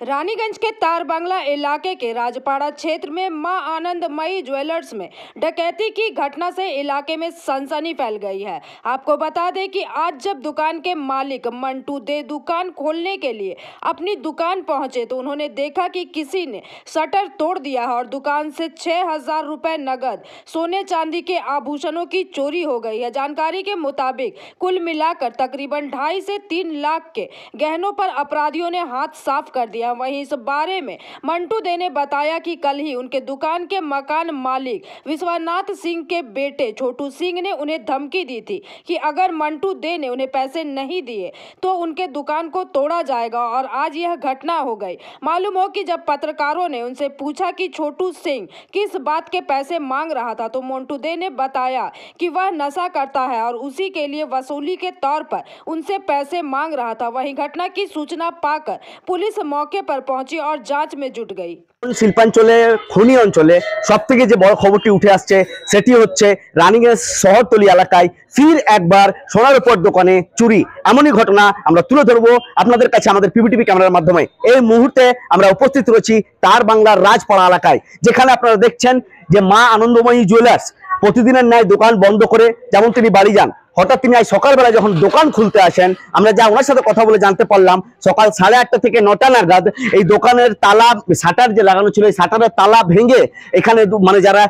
रानीगंज के तारबंगला इलाके के राजपाड़ा क्षेत्र में मां आनंदमयी ज्वेलर्स में डकैती की घटना से इलाके में सनसनी फैल गई है। आपको बता दें कि आज जब दुकान के मालिक मंटू दे दुकान खोलने के लिए अपनी दुकान पहुंचे तो उन्होंने देखा कि किसी ने शटर तोड़ दिया है और दुकान से 6,000 रुपए नगद सोने चांदी के आभूषणों की चोरी हो गई है। जानकारी के मुताबिक कुल मिलाकर तकरीबन 2.5 से 3 लाख के गहनों पर अपराधियों ने हाथ साफ कर दिया। वहीं इस बारे में मंटू दे ने बताया कि कल ही उनके दुकान के मकान मालिक विश्वनाथ सिंह के बेटे छोटू सिंह ने उन्हें धमकी दी थी कि अगर मंटू दे ने उन्हें पैसे नहीं दिए तो उनके दुकान को तोड़ा जाएगा और आज यह घटना हो गई। मालूम हो कि जब पत्रकारों ने उनसे पूछा कि छोटू सिंह किस बात के पैसे मांग रहा था तो मंटू दे ने बताया कि वह नशा करता है और उसी के लिए वसूली के तौर पर उनसे पैसे मांग रहा था। वहीं घटना की सूचना पाकर पुलिस मौके पर पहुंची और जांच में जुट गई। শিল্পাঞ্চলে খনি অঞ্চলে সবথেকে যে বড় খবরটি উঠে আসছে সেটি হচ্ছে রানীগঞ্জ শহরতলি এলাকায় ফির একবার সোনার উপর দোকানে চুরি। এমনই ঘটনা আমরা তুলে ধরবো আপনাদের কাছে আমাদের পিবিটিভি ক্যামেরার মাধ্যমে। এই মুহূর্তে আমরা উপস্থিত রয়েছি তারবাংলার রাজপাড়া এলাকায়, যেখানে আপনারা দেখছেন যে মা আনন্দময়ী জুয়েলার্স প্রতিদিনের ন্যায় দোকান বন্ধ করে যেমন তিনি বাড়ি যান, হঠাৎ তিনি আজ সকালবেলা যখন দোকান খুলতে আসেন আমরা যা ওনার সাথে কথা বলে জানতে পারলাম সকাল 8:30 থেকে 9টা নাগাদ এই দোকানের তালা শাটার যে লাগানো ছিল এই শাটারের তালা ভেঙে এখানে যারা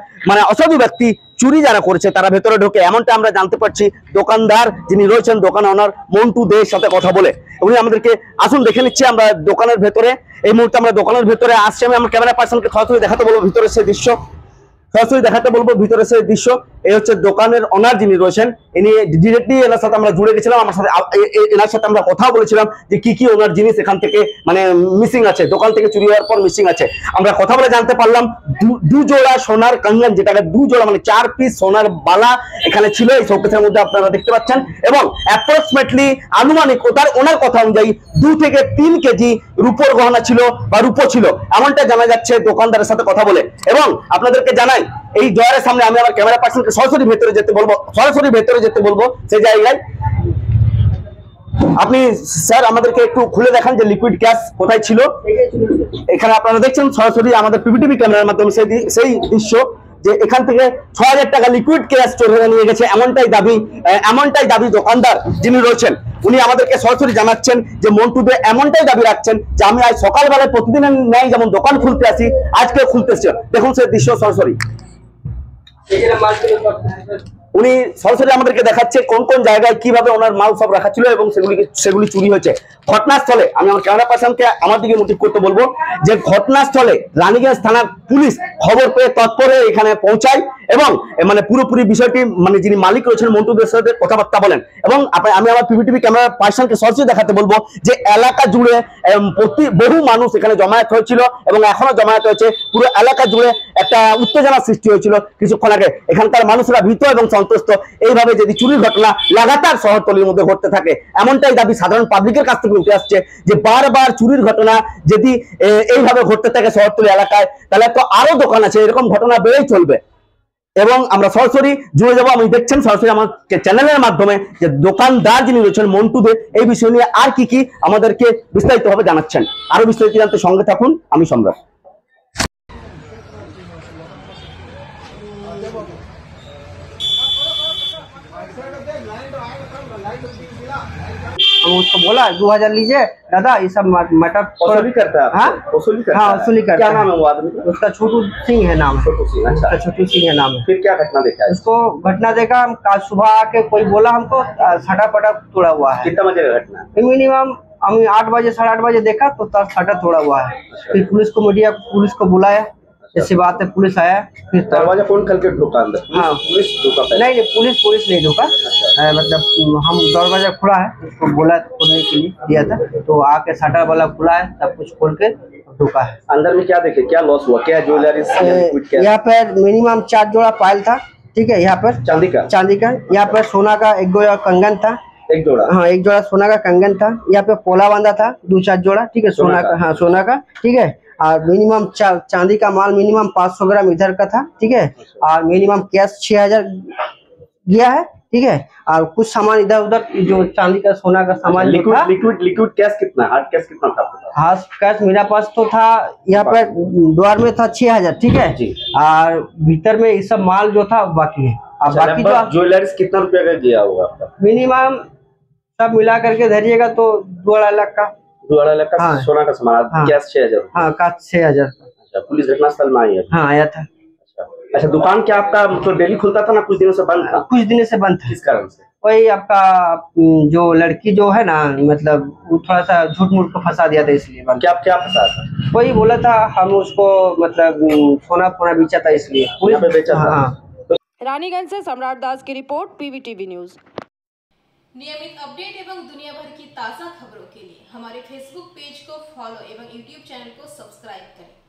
অসাধু ব্যক্তি চুরি যারা করেছে তারা ভেতরে ঢোকে, এমনটা আমরা জানতে পারছি দোকানদার যিনি রয়েছেন দোকান ওনার মন্টু দে'র সাথে কথা বলে। উনি আমাদেরকে আসুন দেখে নিচ্ছি আমরা দোকানের ভেতরে। এই মুহূর্তে আমরা দোকানের ভেতরে আসছি, আমি আমার ক্যামেরা পার্সনকে সরাসরি দেখাতে বলবো ভিতরে সেই দৃশ্য, সরাসরি দেখাতে বলবো ভিতরে সেই দৃশ্য। এই হচ্ছে দোকানের ওনার যিনি রয়েছেন, ইনি ডিরেক্টলি এনার সাথে আমরা জুড়ে গেছিলাম, আমার সাথে এনার সাথে আমরা কথা বলেছিলাম যে কি কি ওনার জিনিস এখান থেকে মিসিং আছে, দোকান থেকে চুরি হওয়ার পর মিসিং আছে। আমরা কথা বলে জানতে পারলাম দু জোড়া সোনার কঙ্গন, যেটাকে 2 জোড়া 4 পিস সোনার বালা এখানে ছিল এই শোকেসের মধ্যে আপনারা দেখতে পাচ্ছেন, এবং অ্যাপ্রক্সিমেটলি আনুমানিক ওনার কথা অনুযায়ী 2 থেকে 3 কেজি রূপোর গহনা ছিল বা রূপো ছিল, এমনটা জানা যাচ্ছে দোকানদারের সাথে কথা বলে। এবং আপনাদেরকে জানাই এই ডয়ারের সামনে আমি আমার ক্যামেরা পার্সনকে সরাসরি ভেতরে যেতে বলবো সেই জায়গায়। আপনি স্যার আমাদেরকে একটু খুলে দেখান যে লিকুইড ক্যাশ কোথায় ছিল। এখানে আপনারা দেখছেন সরাসরি আমাদের পিবিটিভি ক্যামেরার মাধ্যমে সেই দৃশ্য যে এখান থেকে 6,000 টাকা লিকুইড ক্যাশ চোর হয়ে নিয়ে গেছে, এমনটাই দাবি দোকানদার যিনি রয়েছেন। উনি আমাদেরকে সরাসরি জানাচ্ছেন যে মন্টু দে এমনটাই দাবি রাখছেন যে আমি আজ সকালবেলায় প্রতিদিনের ন্যায় যেমন দোকান খুলতে আসি আজকে খুলতে এসেছি। দেখুন সেই দৃশ্য সরাসরি উনি সরাসরি আমাদেরকে দেখাচ্ছে কোন কোন জায়গায় কিভাবে ওনার মাল সব রাখা ছিল এবং সেগুলি চুরি হয়েছে। ঘটনাস্থলে আমি আমার ক্যামেরা পার্সনকে আমার দিকে মোটিভ করতে বলবো যে ঘটনাস্থলে রানীগঞ্জ থানার পুলিশ খবর পেয়ে তৎপরে এখানে পৌঁছায় এবং পুরোপুরি বিষয়টি যিনি মালিক রয়েছেন মন্টু দে'র সাথে কথাবার্তা বলেন। এবং আমি আমার পিবিটিভি ক্যামেরা পার্সনকে সরাসরি দেখাতে বলবো যে এলাকা জুড়ে বহু মানুষ এখানে জমায়েত হয়েছিল এবং এখনো জমায়েত হয়েছে। পুরো এলাকা জুড়ে একটা উত্তেজনার সৃষ্টি হয়েছিল কিছুক্ষণ আগে। এখানকার মানুষরা ভীত এবং সন্তুষ্ট, এইভাবে যদি চুরির ঘটনা লাগাতার শহরতলির মধ্যে ঘটতে থাকে এমনটাই দাবি সাধারণ পাবলিকের কাছ থেকে উঠে আসছে যে বারবার চুরির ঘটনা যদি এইভাবে ঘটতে থাকে শহরতলি এলাকায় তাহলে তো আরো দোকান আছে, এরকম ঘটনা বেড়েই চলবে। এবং আমরা সরাসরি জুড়ে যাবো, আমি দেখছেন সরাসরি আমার চ্যানেলের মাধ্যমে যে দোকানদার যিনি রয়েছেন মন্টু দে এই বিষয় নিয়ে আর কি আমাদেরকে বিস্তারিতভাবে জানাচ্ছেন। আরো বিস্তারিত জানতে সঙ্গে থাকুন, আমি সম্রাট। हम उसको बोला 2,000 लीजिए दादा, ये सब मैटर वसूली करता है। हाँ वसूली करता क्या नाम है वो आदमी? उसका छोटू सिंह है नाम। छोटू सिंह, अच्छा। छोटू सिंह है नाम। फिर क्या घटना देखा है? उसको घटना देखा, हम आज सुबह आके कोई बोला हमको सटा पटा तोड़ा हुआ है। कितना बजे घटना? मिनिमम हम 8 बजे 8:30 बजे देखा तो सटा तोड़ा हुआ है। फिर पुलिस को बुलाया, ऐसी बात है, पुलिस आया, फिर दरवाजा फोन करके ढुका अंदर? हाँ पुलिस ढुका? नहीं पुलिस नहीं ढुका। हम दरवाजा खुला है, उसको बोला खोलने के लिए दिया था तो आके शटर वाला खुला है, सब कुछ खोल के ढुका है। अंदर में क्या देखे, क्या लॉस हुआ, क्या ज्वेलरी? यहाँ पर मिनिमम 4 जोड़ा पायल था, ठीक है, यहाँ पर चांदी का। यहाँ पर सोना का 1 जोड़ा कंगन था, 1 जोड़ा, हाँ 1 जोड़ा सोना का कंगन था। यहाँ पे पोला बांधा था 2-4 जोड़ा, ठीक है, सोना का, हाँ सोना का, ठीक है। और मिनिमम चांदी का माल मिनिमम 500 ग्राम इधर का था, ठीक है। और मिनिमम कैश 6,000 गया है, ठीक है। और कुछ सामान इधर उधर जो चांदी का सोना का सामान जो था। लिक्विड कैश कितना, हार्ड कैश कितना था आपके पास? हार्ड कैश मेरा पास तो था यहाँ पर द्वार में था 6,000, ठीक है जी। और भीतर में ये सब माल जो था बाकी है। अब बाकी जो ज्वेलर्स कितना रुपया का गया होगा आपका? मिनिमम सब मिला करके धरिएगा तो 2-2.5 लाख का। 2-2.5 लाख का हाँ। सोना का सामान। हाँ। कैश 6,000? हाँ, का 6,000 का। अच्छा, पुलिस घटनास्थल में आई है? हाँ, आया था। अच्छा, दुकान क्या आपका मतलब डेली खुलता था ना, कुछ दिनों से बंद था? कुछ दिनों से बंद था। किस कारण से? वही आपका जो लड़की जो है ना, मतलब वो थोड़ा सा झूठ मूठ को फंसा दिया था, इसलिए बंद। क्या फंसा था? वही बोला था हम उसको, मतलब सोना फोना बेचा था, इसलिए पुलिस पे बेचा था। हाँ। रानीगंज से सम्राट दास की रिपोर्ट, PVTV न्यूज। नियमित अपडेट एवं दुनिया भर की ताज़ा खबरों के लिए हमारे फेसबुक पेज को फॉलो एवं यूट्यूब चैनल को सब्सक्राइब करें।